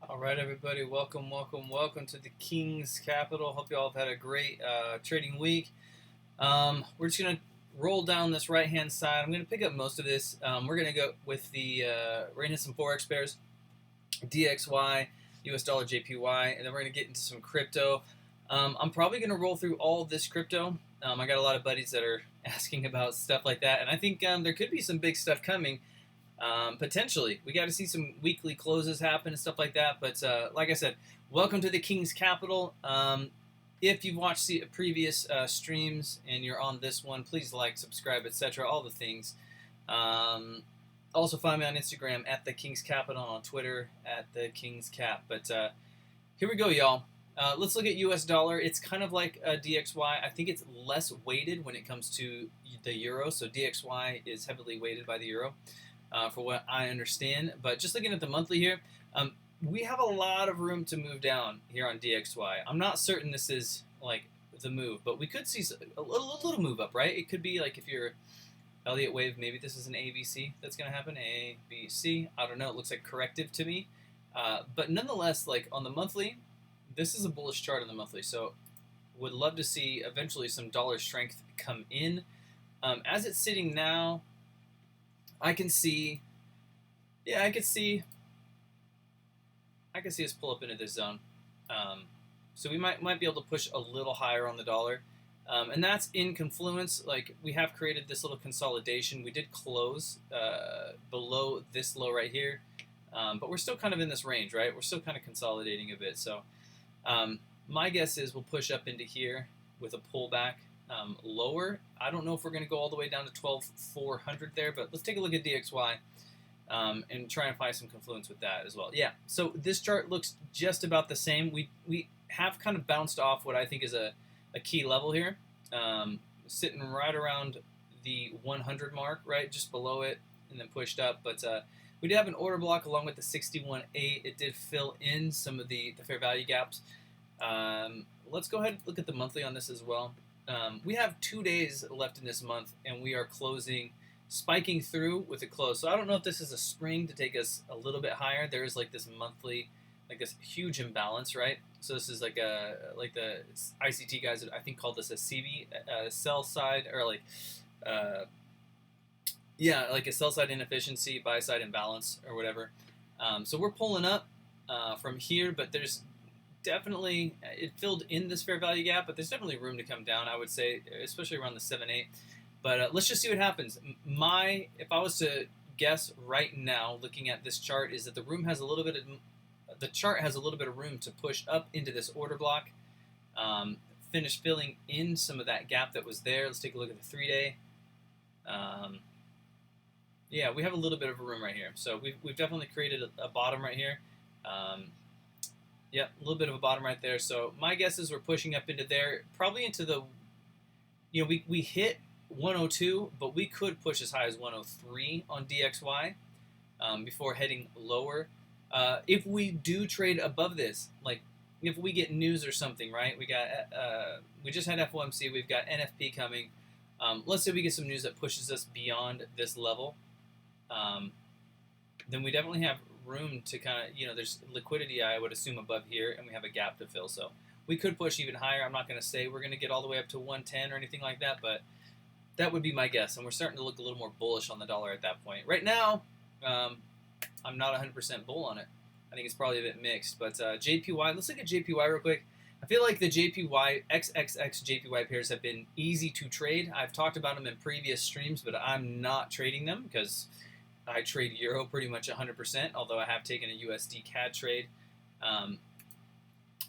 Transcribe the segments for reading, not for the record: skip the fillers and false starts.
All right, everybody, welcome to the King's Capital. Hope you all have had a great trading week. We're just going to roll down this right-hand side. I'm going to pick up most of this. We're going to go with we're going to hit some Forex pairs, DXY, US dollar JPY, and then we're going to get into some crypto. I'm probably going to roll through all of this crypto. I got a lot of buddies that are asking about stuff like that, and I think there could be some big stuff coming. Potentially, we got to see some weekly closes happen and stuff like that. But like I said, welcome to the King's Capital. If you've watched the previous streams and you're on this one, please like, subscribe, etc. All the things. Also find me on Instagram at TheKingsCapital, on Twitter at TheKingsCap. But here we go, y'all. Let's look at US dollar. It's kind of like DXY. I think it's less weighted when it comes to the euro. So DXY is heavily weighted by the euro. For what I understand. But just looking at the monthly here, we have a lot of room to move down here on DXY. I'm not certain this is like the move, but we could see a little move up, right? It could be like if you're Elliott wave, maybe this is an ABC that's going to happen. A, B, C. I don't know. It looks like corrective to me. But nonetheless, like on the monthly, this is a bullish chart on the monthly. So would love to see eventually some dollar strength come in. As it's sitting now, I can see, yeah, I could see us pull up into this zone. So we might be able to push a little higher on the dollar. And that's in confluence. Like, we have created this little consolidation. We did close below this low right here. But we're still kind of in this range, right? We're still kind of consolidating a bit. So my guess is we'll push up into here with a pullback. Lower. I don't know if we're going to go all the way down to 12,400 there, but let's take a look at DXY and try and find some confluence with that as well. Yeah, so this chart looks just about the same. We have kind of bounced off what I think is a key level here, sitting right around the 100 mark, right, just below it, and then pushed up. But we did have an order block along with the 61.8. It did fill in some of the fair value gaps. Let's go ahead and look at the monthly on this as well. We have 2 days left in this month, and we are spiking through with a close. So I don't know if this is a spring to take us a little bit higher. There is like this monthly, like this huge imbalance, right? So this is like the ICT guys, I think, called this a CB, sell side, or like, like a sell side inefficiency, buy side imbalance, or whatever. So we're pulling up from here, but there's definitely, it filled in this fair value gap, but there's definitely room to come down, I would say, especially around the 7-8. But let's just see what happens. If I was to guess right now, looking at this chart, is that the chart has a little bit of room to push up into this order block, finish filling in some of that gap that was there. Let's take a look at the 3-day. Yeah, we have a little bit of a room right here. So we've definitely created a bottom right here. Yep, a little bit of a bottom right there. So my guess is we're pushing up into there, probably into the, we hit 102, but we could push as high as 103 on DXY before heading lower. If we do trade above this, like if we get news or something, right? We just had FOMC, we've got NFP coming. Let's say we get some news that pushes us beyond this level. Then we definitely have room to kind of, there's liquidity, I would assume, above here, and we have a gap to fill. So we could push even higher. I'm not going to say we're going to get all the way up to 110 or anything like that, but that would be my guess. And we're starting to look a little more bullish on the dollar at that point. Right now, I'm not 100% bull on it. I think it's probably a bit mixed. But JPY, let's look at JPY real quick. I feel like the JPY, XXX JPY pairs have been easy to trade. I've talked about them in previous streams, but I'm not trading them because I trade Euro pretty much 100%, although I have taken a USD CAD trade.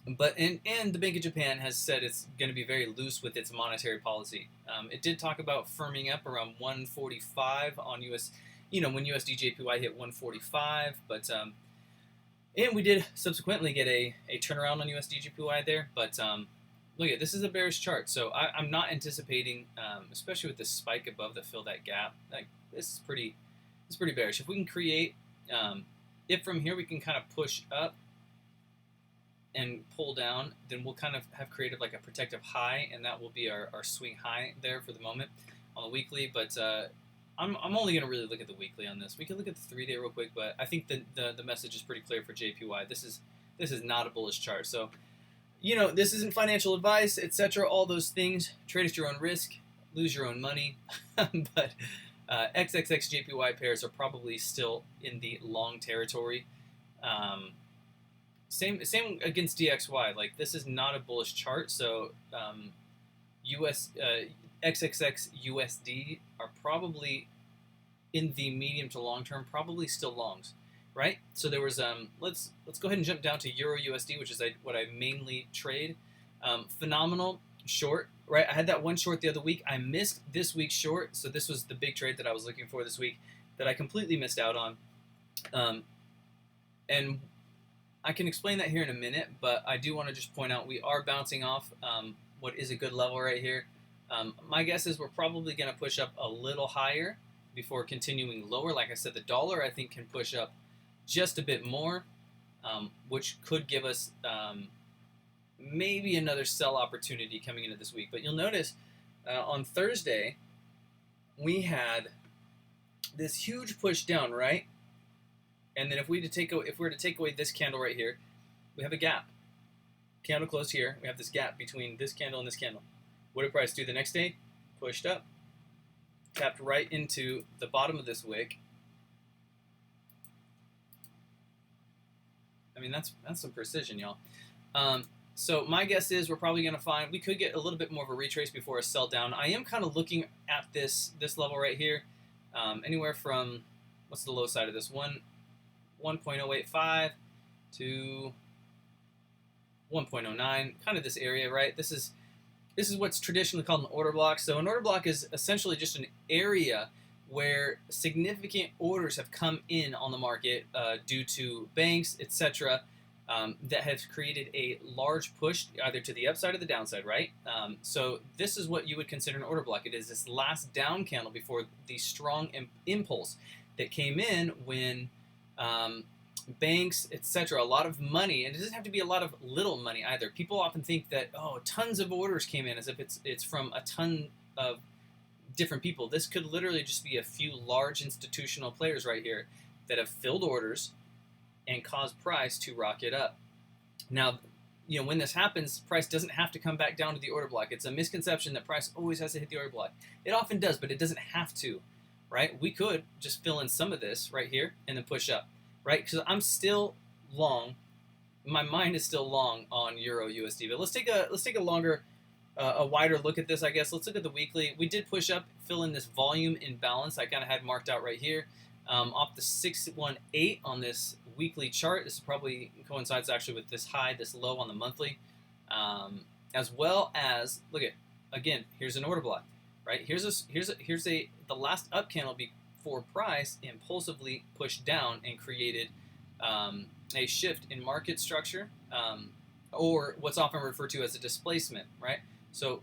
But the Bank of Japan has said it's going to be very loose with its monetary policy. It did talk about firming up around 145 on US, when USD JPY hit 145. But and we did subsequently get a turnaround on USD JPY there. But look at this is a bearish chart, so I'm not anticipating, especially with this spike above that fill that gap. Like this is pretty. It's pretty bearish. If we can create, if from here we can kind of push up and pull down, then we'll kind of have created like a protective high, and that will be our swing high there for the moment on the weekly. But I'm only going to really look at the weekly on this. We can look at the 3-day real quick, but I think the message is pretty clear for JPY. This is not a bullish chart. So, this isn't financial advice, etc. All those things. Trade at your own risk. Lose your own money. But XXX JPY pairs are probably still in the long territory. Same against DXY. Like, this is not a bullish chart. So XXX USD are probably in the medium to long term, probably still longs, right? So there was let's go ahead and jump down to Euro USD, which is what I mainly trade. Phenomenal short, right? I had that one short the other week. I missed this week's short, so this was the big trade that I was looking for this week that I completely missed out on. And I can explain that here in a minute, but I do want to just point out we are bouncing off what is a good level right here. My guess is we're probably going to push up a little higher before continuing lower. Like I said, the dollar, I think, can push up just a bit more, which could give us maybe another sell opportunity coming into this week. But you'll notice on Thursday, we had this huge push down, right? And then if we were to take away this candle right here, we have a gap. Candle closed here. We have this gap between this candle and this candle. What did price do the next day? Pushed up. Tapped right into the bottom of this wick. I mean, that's some precision, y'all. So my guess is we're probably going to find, we could get a little bit more of a retrace before a sell down. I am kind of looking at this level right here. Anywhere from, what's the low side of this? 1.085 to 1.09, kind of this area, right? This is what's traditionally called an order block. So an order block is essentially just an area where significant orders have come in on the market due to banks, etc., that have created a large push either to the upside or the downside, right? So this is what you would consider an order block. It is this last down candle before the strong impulse that came in when banks, etc., a lot of money, and it doesn't have to be a lot of little money either. People often think that, oh, tons of orders came in, as if it's from a ton of different people. This could literally just be a few large institutional players right here that have filled orders and caused price to rocket up. Now, when this happens, price doesn't have to come back down to the order block. It's a misconception that price always has to hit the order block. It often does, but it doesn't have to, right? We could just fill in some of this right here and then push up, right? Because I'm still long. My mind is still long on Euro USD. But let's take a longer, a wider look at this, I guess. Let's look at the weekly. We did push up, fill in this volume imbalance I kind of had marked out right here. Off the 618 on this weekly chart. This probably coincides actually with this high, this low on the monthly, as well as, look at, again, here's an order block, right? Here's the last up candle before price impulsively pushed down and created a shift in market structure, or what's often referred to as a displacement, right? So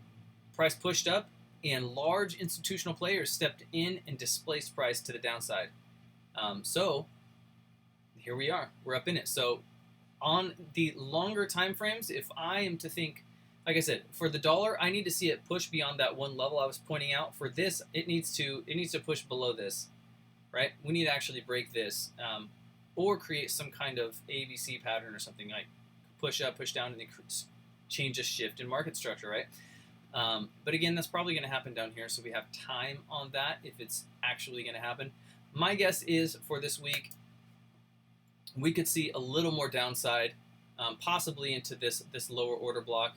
price pushed up and large institutional players stepped in and displaced price to the downside. So here we are, we're up in it. So on the longer time frames, if I am to think, like I said, for the dollar, I need to see it push beyond that one level I was pointing out. For this, it needs to push below this, right? We need to actually break this, or create some kind of ABC pattern or something, like push up, push down, and then change a shift in market structure, right? But again, that's probably going to happen down here, so we have time on that if it's actually going to happen. My guess is for this week, we could see a little more downside, possibly into this lower order block.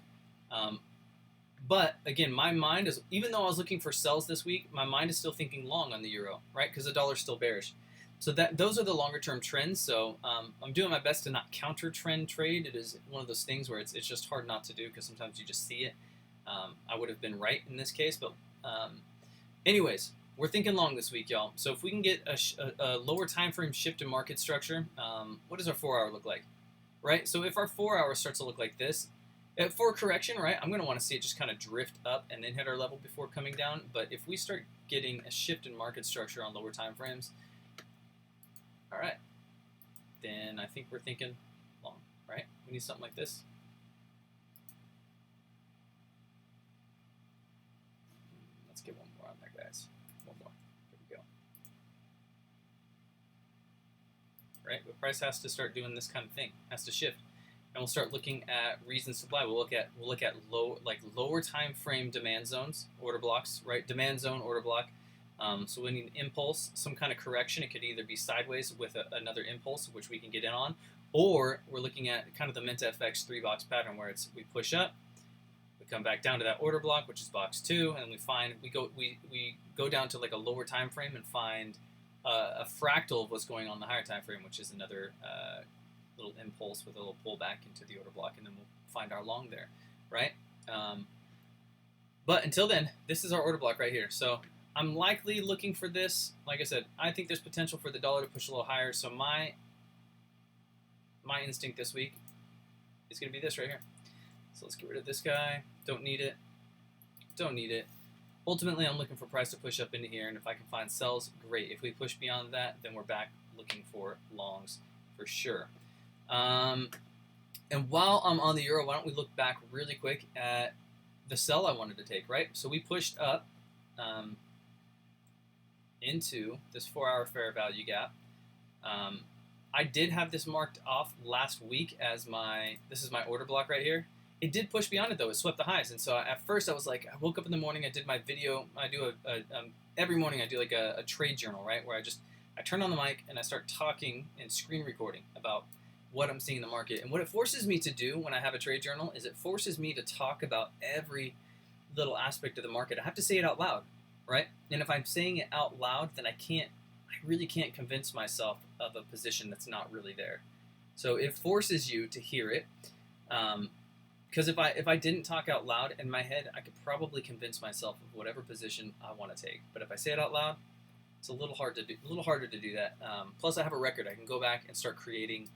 But again, my mind is, even though I was looking for sells this week, my mind is still thinking long on the euro, right? Because the dollar's still bearish. So those are the longer term trends. So I'm doing my best to not counter trend trade. It is one of those things where it's just hard not to do because sometimes you just see it. I would have been right in this case, but anyways, we're thinking long this week, y'all. So if we can get a lower time frame shift in market structure, what does our 4 hour look like, right? So if our 4 hour starts to look like this, for correction, right, I'm going to want to see it just kind of drift up and then hit our level before coming down. But if we start getting a shift in market structure on lower time frames, all right, then I think we're thinking long, right? We need something like this. Let's get one more on there, guys. One more. There we go. right? But price has to start doing this kind of thing, has to shift, and we'll start looking at reason supply. We'll look at lower time frame demand zones, order blocks, right? Demand zone, order block. So we need an impulse, some kind of correction. It could either be sideways with another impulse, which we can get in on, or we're looking at kind of the Menta FX 3-box pattern where we push up, we come back down to that order block, which is box 2, and we go down to like a lower time frame and find a fractal of what's going on in the higher time frame, which is another little impulse with a little pullback into the order block, and then we'll find our long there, right? But until then, this is our order block right here. So I'm likely looking for this. Like I said, I think there's potential for the dollar to push a little higher. So my instinct this week is going to be this right here. So let's get rid of this guy. Don't need it. Don't need it. Ultimately, I'm looking for price to push up into here, and if I can find sells, great. If we push beyond that, then we're back looking for longs for sure. And while I'm on the euro, why don't we look back really quick at the sell I wanted to take, right? So we pushed up into this 4-hour fair value gap. I did have this marked off last week as this is my order block right here. It did push beyond it though. It swept the highs, and so at first I was like, I woke up in the morning, I did my video. I do every morning I do like a trade journal, right, where I turn on the mic and I start talking and screen recording about what I'm seeing in the market. And what it forces me to do when I have a trade journal is it forces me to talk about every little aspect of the market. I have to say it out loud, right? And if I'm saying it out loud, then I really can't convince myself of a position that's not really there. So it forces you to hear it. Because if I didn't talk out loud in my head, I could probably convince myself of whatever position I want to take. But if I say it out loud, it's a little harder to do that. Plus, I have a record. I can go back and start creating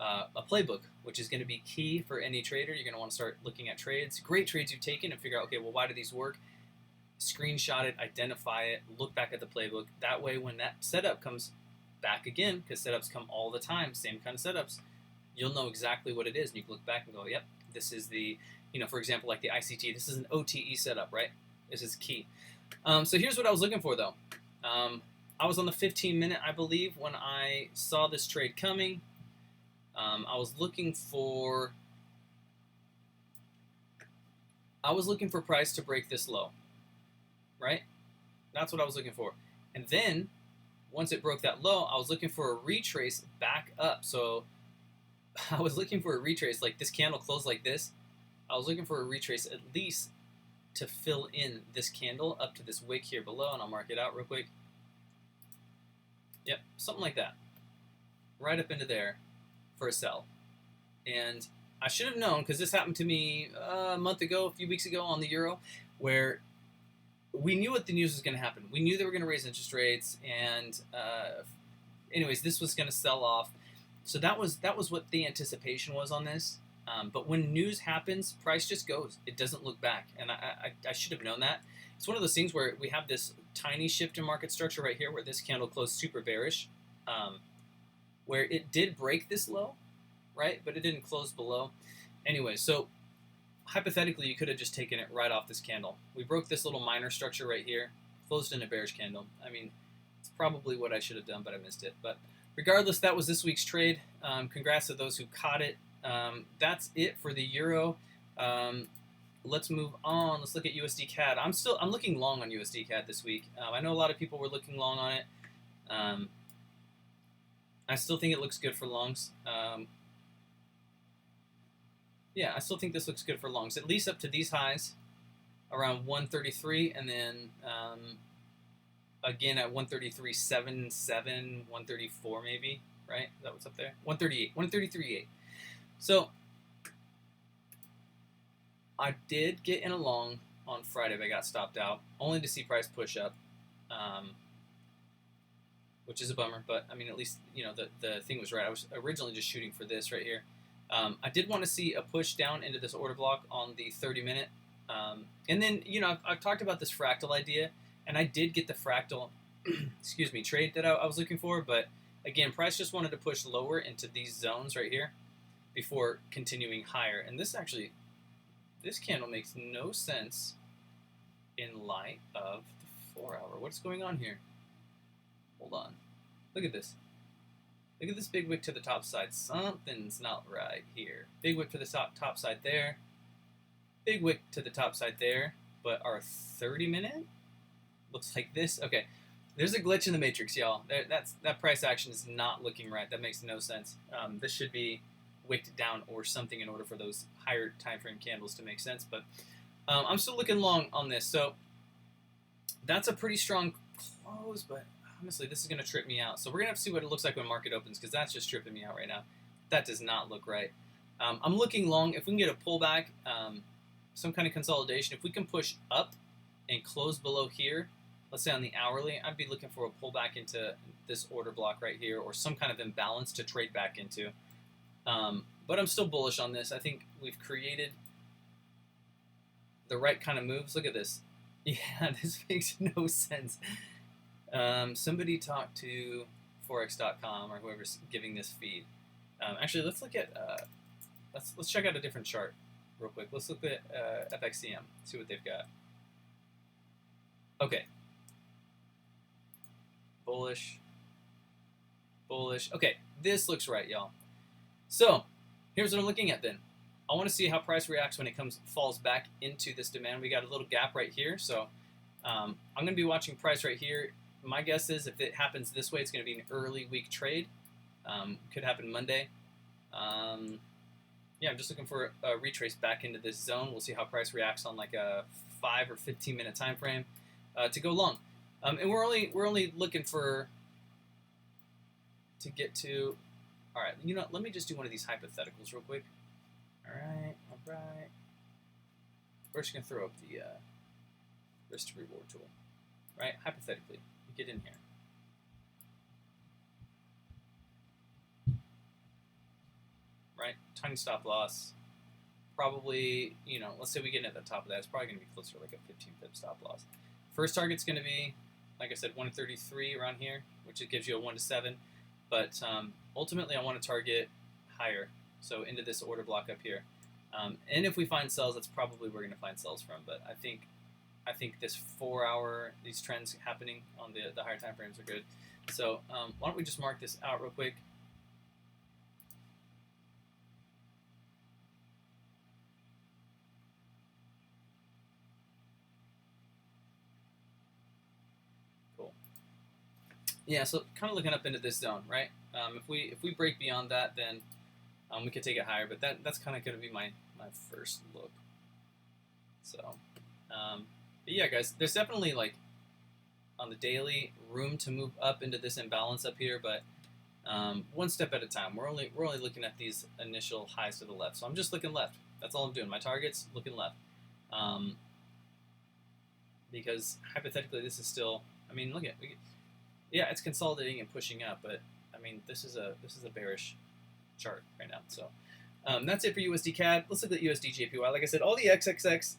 a playbook, which is going to be key for any trader. You're going to want to start looking at trades, great trades you've taken, and figure out, okay, well, why do these work? Screenshot it, identify it, look back at the playbook. That way, when that setup comes back again, because setups come all the time, same kind of setups, you'll know exactly what it is, and you can look back and go, yep, this is the, for example, like the ICT, this is an OTE setup, right? This is key. So here's what I was looking for, though. I was on the 15-minute, I believe, when I saw this trade coming. I was looking for price to break this low, right? That's what I was looking for. And then, once it broke that low, I was looking for a retrace back up. So I was looking for a retrace, like this candle closed like this. I was looking for a retrace at least to fill in this candle up to this wick here below, and I'll mark it out real quick. Yep, something like that. Right up into there for a sell. And I should have known, because this happened to me a month ago, a few weeks ago on the euro, where we knew what the news was going to happen. We knew they were going to raise interest rates, and anyways, this was going to sell off. So that was what the anticipation was on this. But when news happens, price just goes. It doesn't look back, and I should have known that. It's one of those things where we have this tiny shift in market structure right here, where this candle closed super bearish, where it did break this low, right? But it didn't close below. Anyway, so hypothetically, you could have just taken it right off this candle. We broke this little minor structure right here, closed in a bearish candle. I mean, it's probably what I should have done, but I missed it. But regardless, that was this week's trade. Congrats to those who caught it. That's it for the euro. Let's move on. Let's look at USD CAD. I'm looking long on USD CAD this week. I know a lot of people were looking long on it. I still think it looks good for longs. Yeah, I still think this looks good for longs, at least up to these highs around 133, and then again at 133.77, 134 maybe, right? Is that what's up there? 138, 133.8. So I did get in a long on Friday, but I got stopped out, only to see price push up, which is a bummer. But I mean, at least the thing was right. I was originally just shooting for this right here. I did want to see a push down into this order block on the 30-minute. And then, I've talked about this fractal idea, and I did get the fractal, excuse me, trade that I was looking for. But again, price just wanted to push lower into these zones right here before continuing higher. And this candle makes no sense in light of the 4-hour. What's going on here? Hold on. Look at this. Look at this big wick to the top side. Something's not right here. Big wick to the top side there. Big wick to the top side there. But our 30-minute looks like this. Okay, there's a glitch in the matrix, y'all. That price action is not looking right. That makes no sense. This should be wicked down or something in order for those higher time frame candles to make sense. But I'm still looking long on this. So that's a pretty strong close, but honestly, this is going to trip me out. So we're going to have to see what it looks like when market opens, because that's just tripping me out right now. That does not look right. I'm looking long. If we can get a pullback, some kind of consolidation, if we can push up and close below here, let's say on the hourly, I'd be looking for a pullback into this order block right here, or some kind of imbalance to trade back into. But I'm still bullish on this. I think we've created the right kind of moves. Look at this. Yeah, this makes no sense. Somebody talk to Forex.com or whoever's giving this feed. Actually, let's look at let's check out a different chart real quick. Let's look at FXCM, see what they've got. Okay, bullish. Okay, this looks right, y'all. So here's what I'm looking at then. I want to see how price reacts when it falls back into this demand. We got a little gap right here, so I'm going to be watching price right here. My guess is if it happens this way, it's going to be an early week trade. Could happen Monday. Yeah, I'm just looking for a retrace back into this zone. We'll see how price reacts on like a 5 or 15 minute time frame to go long. And we're only looking to get to. All right, you know, let me just do one of these hypotheticals real quick. All right. We're just gonna throw up the risk to reward tool, right? Hypothetically, you get in here. Right, tiny stop loss. Probably, you know, let's say we get in at the top of that. It's probably gonna be closer to like a 15 pip stop loss. First target's gonna be, like I said, 133 around here, which it gives you a 1 to 7. But ultimately, I want to target higher. So into this order block up here, and if we find sells, that's probably where we're going to find sells from. But I think this 4 hour, these trends happening on the higher time frames are good. So why don't we just mark this out real quick? Cool. Yeah. So kind of looking up into this zone, right? If we break beyond that, then we could take it higher, but that's kind of going to be my first look. So, but yeah, guys, there's definitely like on the daily room to move up into this imbalance up here, but one step at a time. We're only looking at these initial highs to the left, so I'm just looking left. That's all I'm doing. My target's looking left, because hypothetically this is still. I mean, look at yeah, it's consolidating and pushing up, but I mean this is a bearish chart right now. So that's it for USD CAD. Let's look at USD JPY. Like I said, all the XXX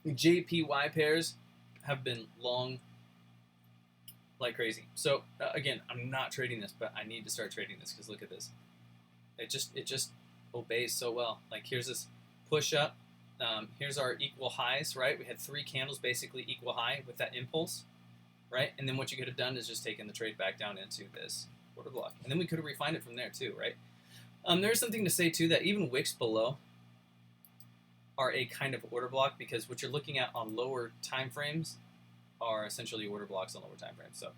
JPY pairs have been long like crazy. So again, I'm not trading this, but I need to start trading this because look at this. It just obeys so well. Like here's this push up. Here's our equal highs, right? We had 3 candles basically equal high with that impulse, right? And then what you could have done is just taken the trade back down into this order block. And then we could have refined it from there too, right? There's something to say too that even wicks below are a kind of order block because what you're looking at on lower time frames are essentially order blocks on lower time frames. So,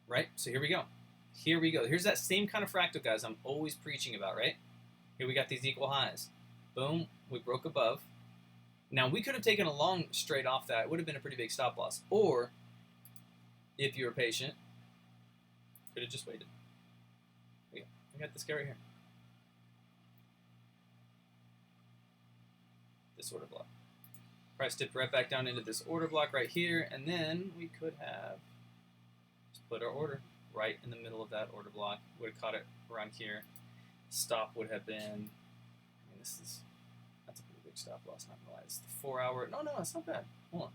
right? So here we go. Here's that same kind of fractal, guys, I'm always preaching about, right? Here we got these equal highs. Boom, we broke above. Now, we could have taken a long straight off that. It would have been a pretty big stop loss. Or, if you were patient, could have just waited. We got this guy right here. This order block. Price dipped right back down into this order block right here, and then we could have just put our order right in the middle of that order block. Would have caught it around here. Stop would have been, I mean, that's a pretty big stop loss, not gonna lie. It's the 4 hour, no, it's not bad. Hold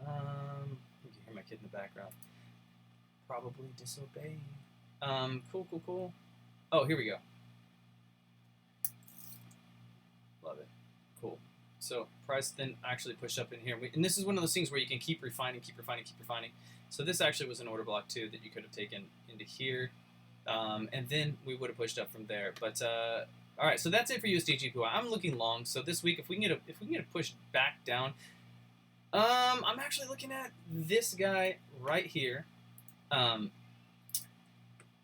on. You can hear my kid in the background. Probably disobeying. Cool. Oh, here we go. Love it. Cool. So price then actually pushed up in here. And this is one of those things where you can keep refining. So this actually was an order block too that you could have taken into here, and then we would have pushed up from there. But all right, so that's it for USD/JPY. I'm looking long. So this week, if we can get a push back down, I'm actually looking at this guy right here.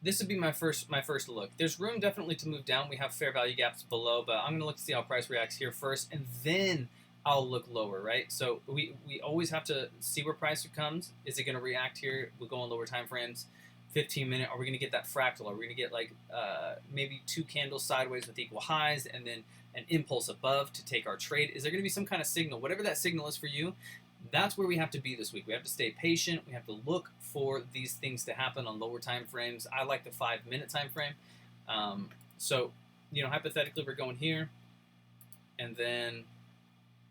This would be my first look. There's room definitely to move down. We have fair value gaps below, but I'm going to look to see how price reacts here first, and then I'll look lower, right? So we always have to see where price comes. Is it going to react here? We'll go on lower time frames. 15-minute. Are we going to get that fractal? Are we going to get like maybe 2 candles sideways with equal highs, and then an impulse above to take our trade? Is there going to be some kind of signal? Whatever that signal is for you, that's where we have to be this week. We have to stay patient. We have to look for these things to happen on lower time frames. I like the 5-minute time frame. So, you know, hypothetically, we're going here, and then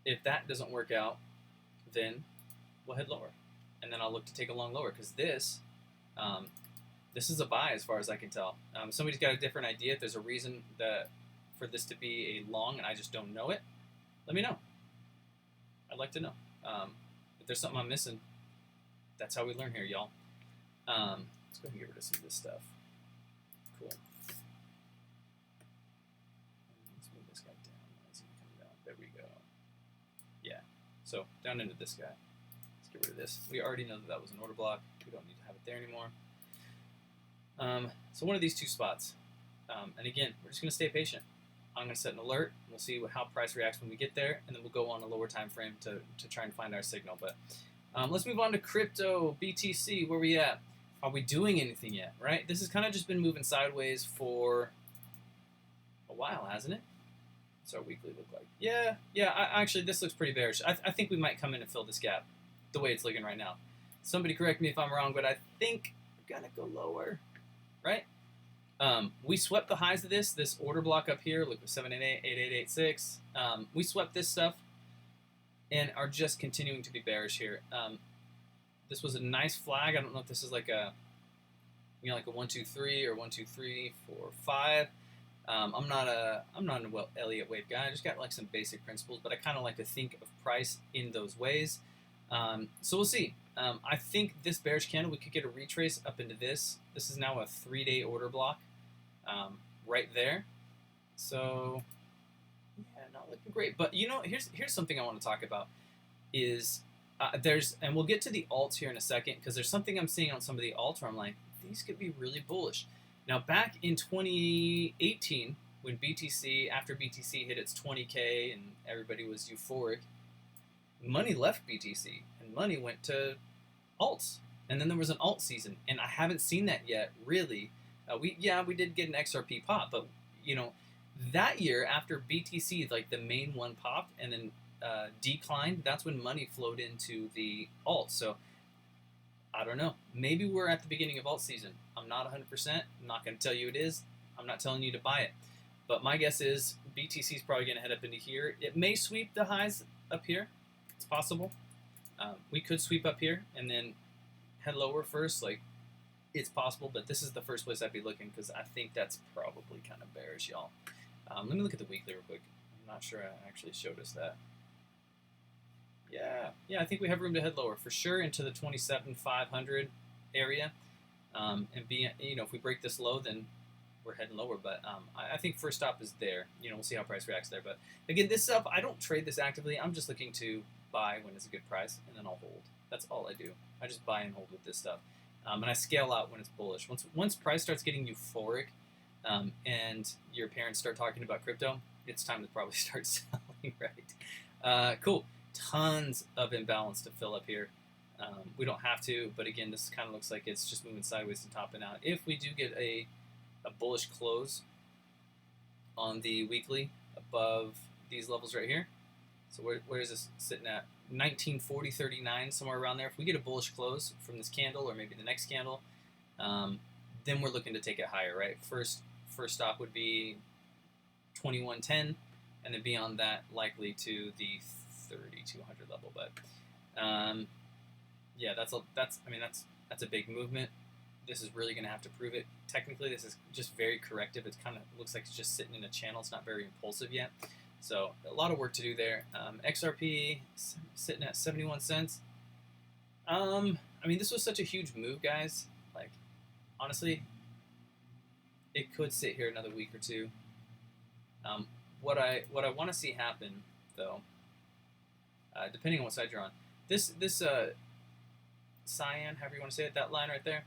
if that doesn't work out, then we'll head lower, and then I'll look to take a long lower, because this is a buy as far as I can tell. Somebody's got a different idea. If there's a reason that for this to be a long and I just don't know it, let me know. I'd like to know. If there's something I'm missing, that's how we learn here, y'all. Let's go ahead and get rid of some of this stuff. Cool. Let's move this guy down. Let's see him come down. There we go. Yeah. So down into this guy. Let's get rid of this. We already know that was an order block. We don't need to have it there anymore. So one of these two spots. And again, we're just going to stay patient. I'm going to set an alert. We'll see how price reacts when we get there, and then we'll go on a lower time frame to try and find our signal. But let's move on to crypto, BTC. Where we at? Are we doing anything yet? Right? This has kind of just been moving sideways for a while, hasn't it? What's our weekly look like? Yeah. Actually, this looks pretty bearish. I think we might come in and fill this gap the way it's looking right now. Somebody correct me if I'm wrong, but I think we're going to go lower, right? We swept the highs of this order block up here. Look, 788, 8886. We swept this stuff and are just continuing to be bearish here. This was a nice flag. I don't know if this is like a, you know, like a 1, 2, 3 or 1, 2, 3, 4, 5. I'm not an Elliott wave guy. I just got like some basic principles, but I kind of like to think of price in those ways. So we'll see. I think this bearish candle, we could get a retrace up into this. This is now a 3-day order block right there. So, yeah, not looking great. But, you know, here's something I want to talk about is and we'll get to the alts here in a second, because there's something I'm seeing on some of the alts where I'm like, these could be really bullish. Now, back in 2018, when after BTC hit its 20K and everybody was euphoric, money left BTC and money went to alts, and then there was an alt season, and I haven't seen that yet, really. We did get an XRP pop, but you know, that year after BTC, like the main one popped and then declined, that's when money flowed into the alts. So I don't know, maybe we're at the beginning of alt season. I'm not 100%. I'm not going to tell you it is. I'm not telling you to buy it, but my guess is BTC is probably going to head up into here. It may sweep the highs up here. It's possible. We could sweep up here and then head lower first. Like, it's possible, but this is the first place I'd be looking, because I think that's probably kind of bearish, y'all. Let me look at the weekly real quick. I'm not sure I actually showed us that. Yeah, I think we have room to head lower for sure into the 27,500 area. And you know, if we break this low, then we're heading lower. But I think first stop is there. You know, we'll see how price reacts there. But again, this stuff, I don't trade this actively. I'm just looking to buy when it's a good price, and then I'll hold. That's all I do. I just buy and hold with this stuff. And I scale out when it's bullish. Once price starts getting euphoric, and your parents start talking about crypto, it's time to probably start selling, right? Cool. Tons of imbalance to fill up here. We don't have to, but again, this kind of looks like it's just moving sideways and topping out. If we do get a bullish close on the weekly above these levels right here, so where is this sitting at? 1940.39, somewhere around there. If we get a bullish close from this candle, or maybe the next candle, then we're looking to take it higher, right? First stop would be 2110, and then beyond that, likely to the 3200 level. But yeah, that's a big movement. This is really going to have to prove it. Technically, this is just very corrective. It kind of looks like it's just sitting in a channel. It's not very impulsive yet. So a lot of work to do there. XRP sitting at 71 cents. I mean, this was such a huge move, guys. Like, honestly, it could sit here another week or two. What I want to see happen, though, depending on what side you're on, this cyan, however you want to say it, that line right there,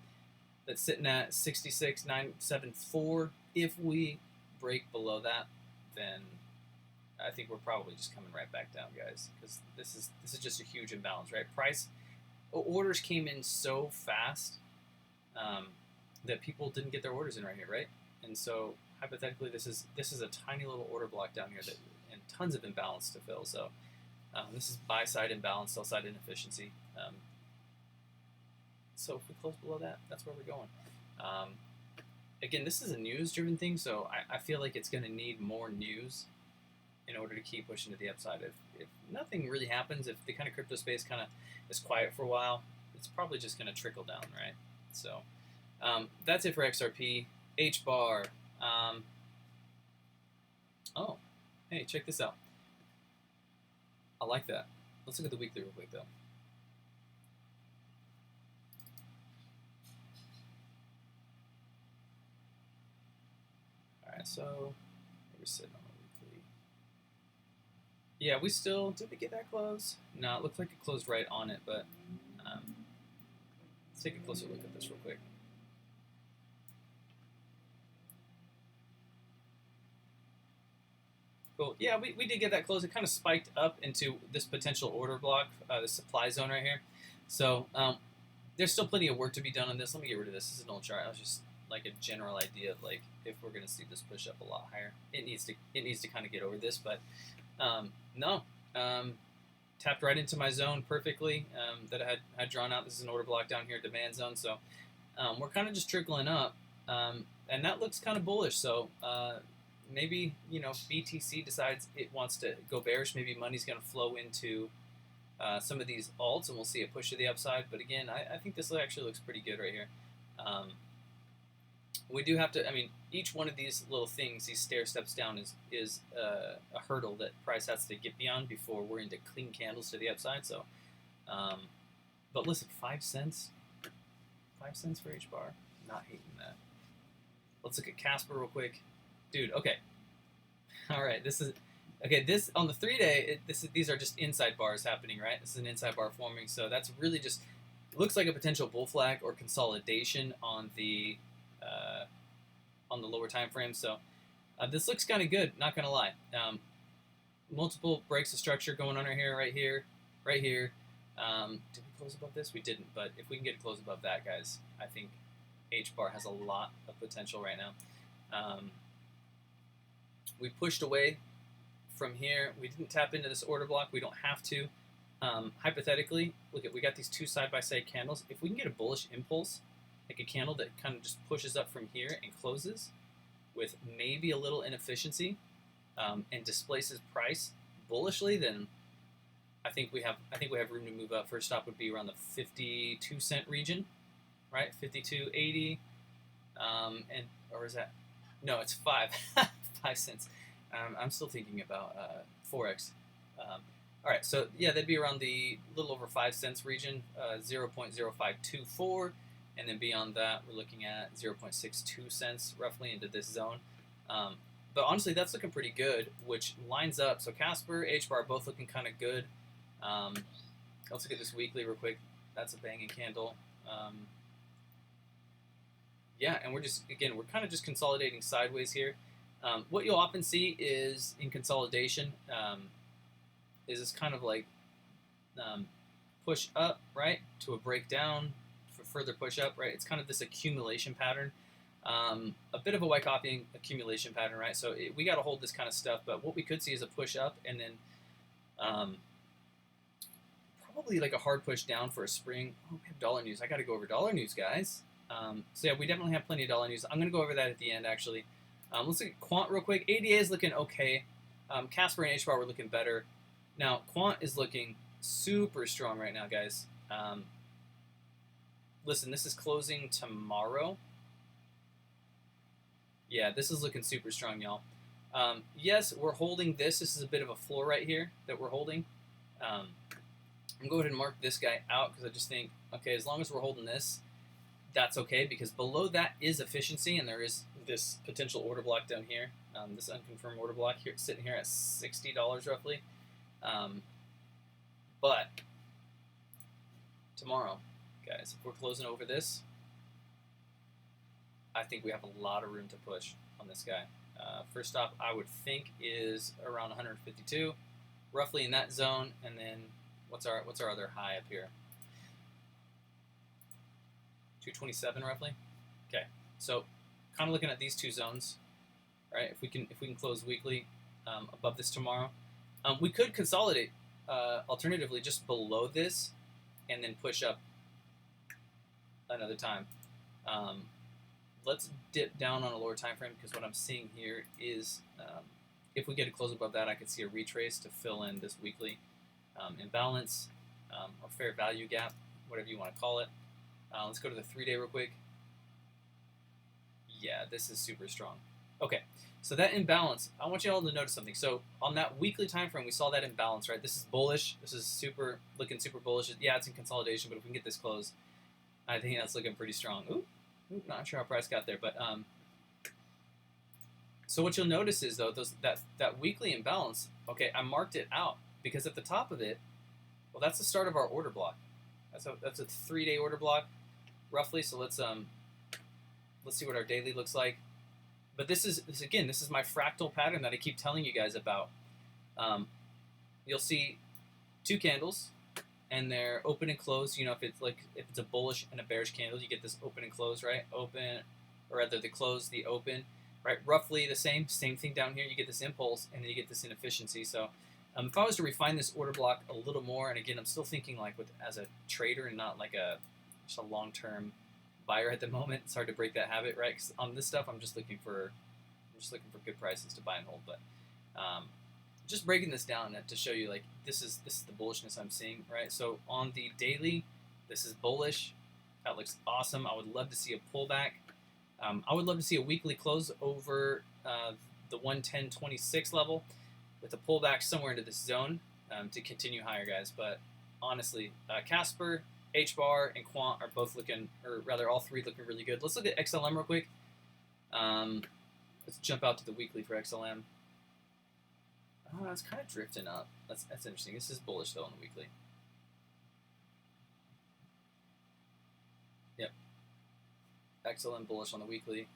that's sitting at 66,974. If we break below that, then I think we're probably just coming right back down, guys, because this is just a huge imbalance, right? Price orders came in so fast that people didn't get their orders in right here, right? And so hypothetically, this is a tiny little order block down here and tons of imbalance to fill. So this is buy side imbalance, sell side inefficiency. So if we close below that, that's where we're going. Again, this is a news-driven thing, so I feel like it's going to need more news in order to keep pushing to the upside. If nothing really happens, if the kind of crypto space kind of is quiet for a while, it's probably just going to trickle down, right? So that's it for XRP. hbar. Oh, hey, check this out. I like that. Let's look at the weekly real quick, though. All right, so we're sitting on the weekly. Yeah, we still, did we get that close? No, it looked like it closed right on it, but let's take a closer look at this real quick. Cool. Yeah, we did get that close. It kind of spiked up into this potential order block, the supply zone right here. So there's still plenty of work to be done on this. Let me get rid of this. This is an old chart. I was just like a general idea of like if we're going to see this push up a lot higher. It needs to kind of get over this, but no. Tapped right into my zone perfectly that I had drawn out. This is an order block down here, demand zone. So we're kind of just trickling up, and that looks kind of bullish. So maybe, BTC decides it wants to go bearish. Maybe money's going to flow into some of these alts, and we'll see it push to the upside. But again, I think this actually looks pretty good right here. We do have to, each one of these little things, these stair steps down is a hurdle that price has to get beyond before we're into clean candles to the upside. So, but listen, 5 cents? 5 cents for hbar? Not hating that. Let's look at Casper real quick. Dude, okay. All right, this on the 3-day, these are just inside bars happening, right? This is an inside bar forming, so that's really just looks like a potential bull flag or consolidation on the lower time frame. So this looks kind of good, not gonna lie. Multiple breaks of structure going on right here, right here, right here. Did we close above this? We didn't, but if we can get a close above that, guys, I think hbar has a lot of potential right now. We pushed away from here. We didn't tap into this order block. We don't have to. Hypothetically, look at, we got these two side-by-side candles. If we can get a bullish impulse, like a candle that kind of just pushes up from here and closes with maybe a little inefficiency and displaces price bullishly, then I think we have room to move up. First stop would be around the 52 cent region, right? 52.80, or is that? No, it's 5 cents. I'm still thinking about Forex. All right, so yeah, that'd be around the little over 5 cents region, 0.0524, and then beyond that, we're looking at 0.62 cents roughly into this zone. But honestly, that's looking pretty good, which lines up. So Casper, hbar, both looking kind of good. Let's look at this weekly real quick. That's a banging candle. Yeah, and we're kind of just consolidating sideways here. What you'll often see is in consolidation is this kind of like push up, right, to a breakdown for further push up, right? It's kind of this accumulation pattern, a bit of a white copying accumulation pattern, right? So we got to hold this kind of stuff, but what we could see is a push up and then probably like a hard push down for a spring. Oh, we have dollar news. I got to go over dollar news, guys. So yeah, we definitely have plenty of dollar news. I'm going to go over that at the end, actually. Let's look at quant real quick. ADA is looking okay. Casper and hbar were looking better. Now, quant is looking super strong right now, guys. Listen, this is closing tomorrow. Yeah, this is looking super strong, y'all. Yes, we're holding this. This is a bit of a floor right here that we're holding. I'm going to go ahead and mark this guy out because I just think, okay, as long as we're holding this, that's okay, because below that is efficiency, and there is this potential order block down here, this unconfirmed order block here, sitting here at $60 roughly. But tomorrow, guys, if we're closing over this, I think we have a lot of room to push on this guy. First stop, I would think, is around 152, roughly in that zone. And then what's our other high up here? 227 roughly. Okay, so kind of looking at these two zones, right? If we can close weekly above this tomorrow, we could consolidate. Alternatively, just below this, and then push up another time. Let's dip down on a lower time frame, because what I'm seeing here is if we get a close above that, I could see a retrace to fill in this weekly imbalance or fair value gap, whatever you want to call it. Let's go to the 3-day real quick. Yeah, this is super strong. Okay, so that imbalance, I want you all to notice something. So on that weekly time frame, we saw that imbalance, right? This is bullish. This is looking super bullish. Yeah, it's in consolidation, but if we can get this close, I think that's looking pretty strong. Ooh, not sure how price got there, but so what you'll notice is, though, that weekly imbalance. Okay, I marked it out because at the top of it, well, that's the start of our order block. That's a 3-day order block, roughly. So let's see what our daily looks like. But this is my fractal pattern that I keep telling you guys about. You'll see two candles, and they're open and close. You know, if it's a bullish and a bearish candle, you get this open and close, right? Open, or rather the close, the open, right? Roughly the same thing down here. You get this impulse, and then you get this inefficiency. So if I was to refine this order block a little more, and again, I'm still thinking like as a trader and not like just a long-term buyer at the moment. It's hard to break that habit, right? Because on this stuff, I'm just looking for good prices to buy and hold. But just breaking this down to show you, like, this is the bullishness I'm seeing, right? So on the daily, this is bullish. That looks awesome. I would love to see a pullback. I would love to see a weekly close over the 110.26 level with a pullback somewhere into this zone to continue higher, guys. But honestly, Casper, hbar, and quant are both looking, or rather all three looking really good. Let's look at XLM real quick. Let's jump out to the weekly for XLM. Oh, it's kind of drifting up. That's interesting. This is bullish, though, on the weekly. Yep. XLM bullish on the weekly.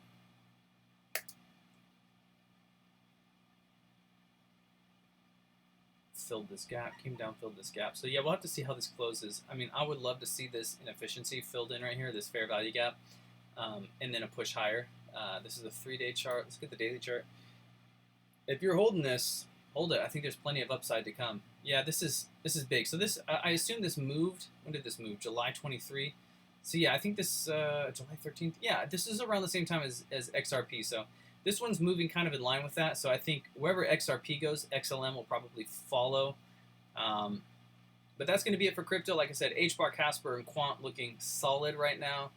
Filled this gap, came down, filled this gap. So yeah, we'll have to see how this closes. I mean, I would love to see this inefficiency filled in right here, this fair value gap, and then a push higher. This is a 3-day chart. Let's get the daily chart. If you're holding this, hold it. I think there's plenty of upside to come. Yeah, this is big. So this, I assume this moved. When did this move? July 23. So yeah, I think this July 13th. Yeah, this is around the same time as XRP. So this one's moving kind of in line with that. So I think wherever XRP goes, XLM will probably follow. But that's going to be it for crypto. Like I said, hbar, Casper, and quant looking solid right now.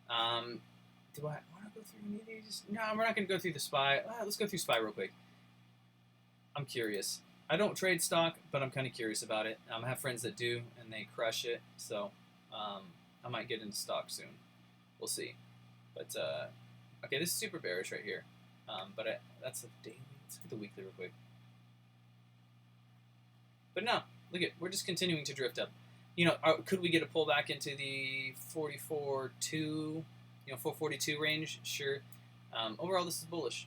Do I want to go through any of these? No, we're not going to go through the SPY. Let's go through SPY real quick. I'm curious. I don't trade stock, but I'm kind of curious about it. I have friends that do, and they crush it. So I might get into stock soon. We'll see. But okay, this is super bearish right here. But that's a daily. Let's get the weekly real quick. But no, look at, we're just continuing to drift up. You know, could we get a pullback into the 44.2, 442 range? Sure. Overall, this is bullish.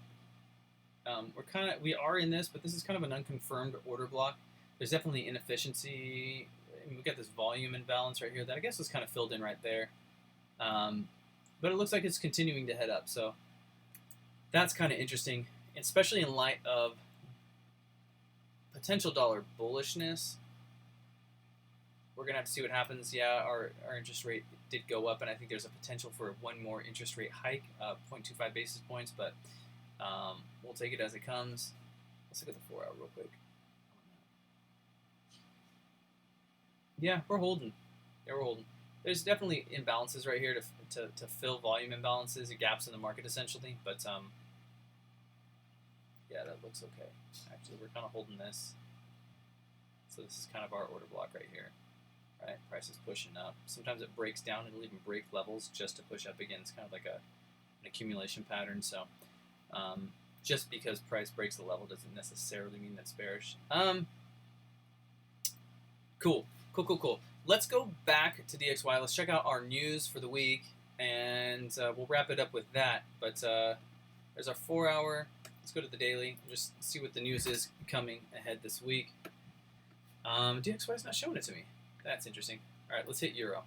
We are in this, but this is kind of an unconfirmed order block. There's definitely inefficiency. I mean, we got this volume imbalance right here that I guess was kind of filled in right there. But it looks like it's continuing to head up. So that's kind of interesting, especially in light of potential dollar bullishness. We're going to have to see what happens. Yeah, our interest rate did go up, and I think there's a potential for one more interest rate hike, 0.25 basis points, but we'll take it as it comes. Let's look at the 4-hour real quick. Yeah, we're holding. Yeah, we're holding. There's definitely imbalances right here to fill volume imbalances and gaps in the market, essentially, but yeah, that looks okay. Actually, we're kind of holding this. So this is kind of our order block right here. right? Price is pushing up. Sometimes it breaks down. It'll even break levels just to push up again. It's kind of like an accumulation pattern. So just because price breaks the level doesn't necessarily mean that's bearish. Cool. Let's go back to DXY. Let's check out our news for the week, and we'll wrap it up with that. But there's our 4 hour. Let's go to the daily and just see what the news is coming ahead this week. DXY is not showing it to me. That's interesting. All right, let's hit Euro.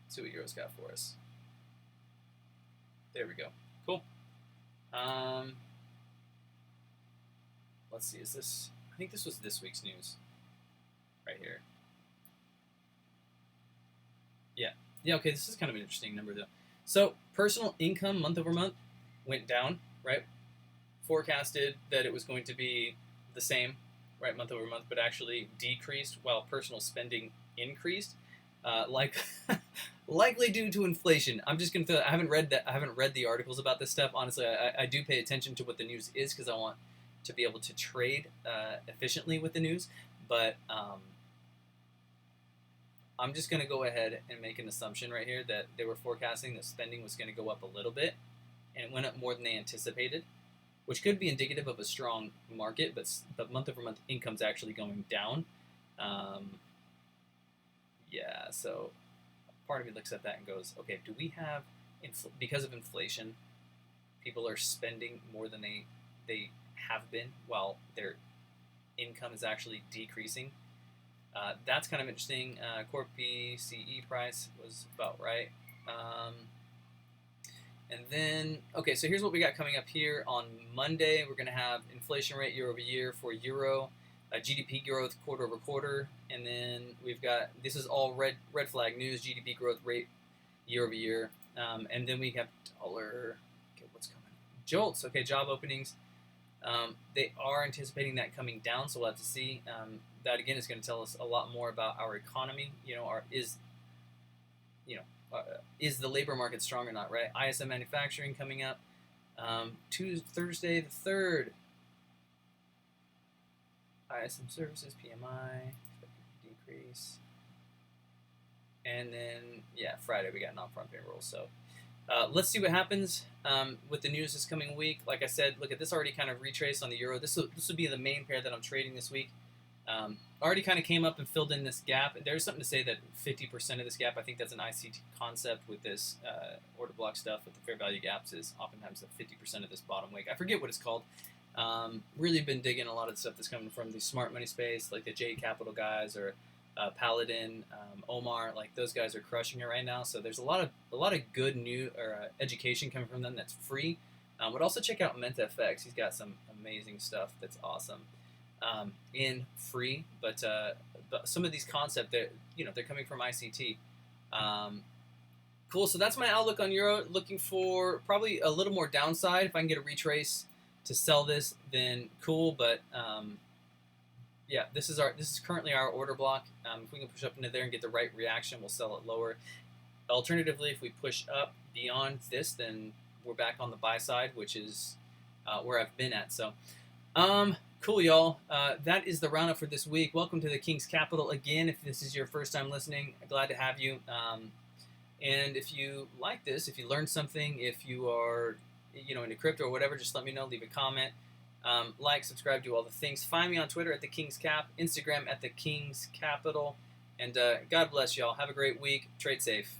See what Euro's got for us. There we go. Cool. Let's see. Is this? I think this was this week's news. Right here. Yeah, okay, this is kind of an interesting number, though. So, personal income month over month went down, right? Forecasted that it was going to be the same, right, month over month, but actually decreased while personal spending increased, likely due to inflation. I'm just gonna. I haven't read the articles about this stuff. Honestly, I do pay attention to what the news is because I want to be able to trade efficiently with the news, but I'm just going to go ahead and make an assumption right here that they were forecasting that spending was going to go up a little bit, and it went up more than they anticipated, which could be indicative of a strong market, but month over month income's actually going down. Yeah, so part of me looks at that and goes, okay, do we have, because of inflation, people are spending more than they have been while their income is actually decreasing? That's kind of interesting. Core PCE price was about right. And then, okay, so here's what we got coming up here on Monday. We're going to have inflation rate year over year for Euro, GDP growth quarter over quarter, and then we've got, this is all red flag news, GDP growth rate year over year. And then we have dollar, okay, what's coming? JOLTS, okay, job openings. They are anticipating that coming down, so we'll have to see. That again is going to tell us a lot more about our economy. Is the labor market strong or not? Right? ISM manufacturing coming up. Thursday the 3rd. ISM services PMI decrease, and then Friday we got non-farm payrolls. So. Let's see what happens with the news this coming week. Like I said, look at this already kind of retraced on the euro. This will be the main pair that I'm trading this week. Already kind of came up and filled in this gap. There's something to say that 50% of this gap, I think that's an ICT concept with this order block stuff with the fair value gaps, is oftentimes the 50% of this bottom wick. I forget what it's called. Really been digging a lot of the stuff that's coming from the smart money space, like the TheKingsCapital guys or Paladin, Omar, like those guys are crushing it right now. So there's a lot of good new education coming from them that's free. Would also check out MentFX. He's got some amazing stuff that's awesome in free. But some of these concepts, they're coming from ICT. Cool. So that's my outlook on Euro. Looking for probably a little more downside. If I can get a retrace to sell this, then cool. But yeah, this is currently our order block. If we can push up into there and get the right reaction, we'll sell it lower. Alternatively, if we push up beyond this, then we're back on the buy side, which is where I've been at. So, cool, y'all. That is the roundup for this week. Welcome to the King's Capital again. If this is your first time listening, glad to have you. And if you like this, if you learned something, if you are into crypto or whatever, just let me know. Leave a comment. Like, subscribe, do all the things. Find me on Twitter at TheKingsCap, Instagram at TheKingsCapital, and God bless y'all. Have a great week. Trade safe.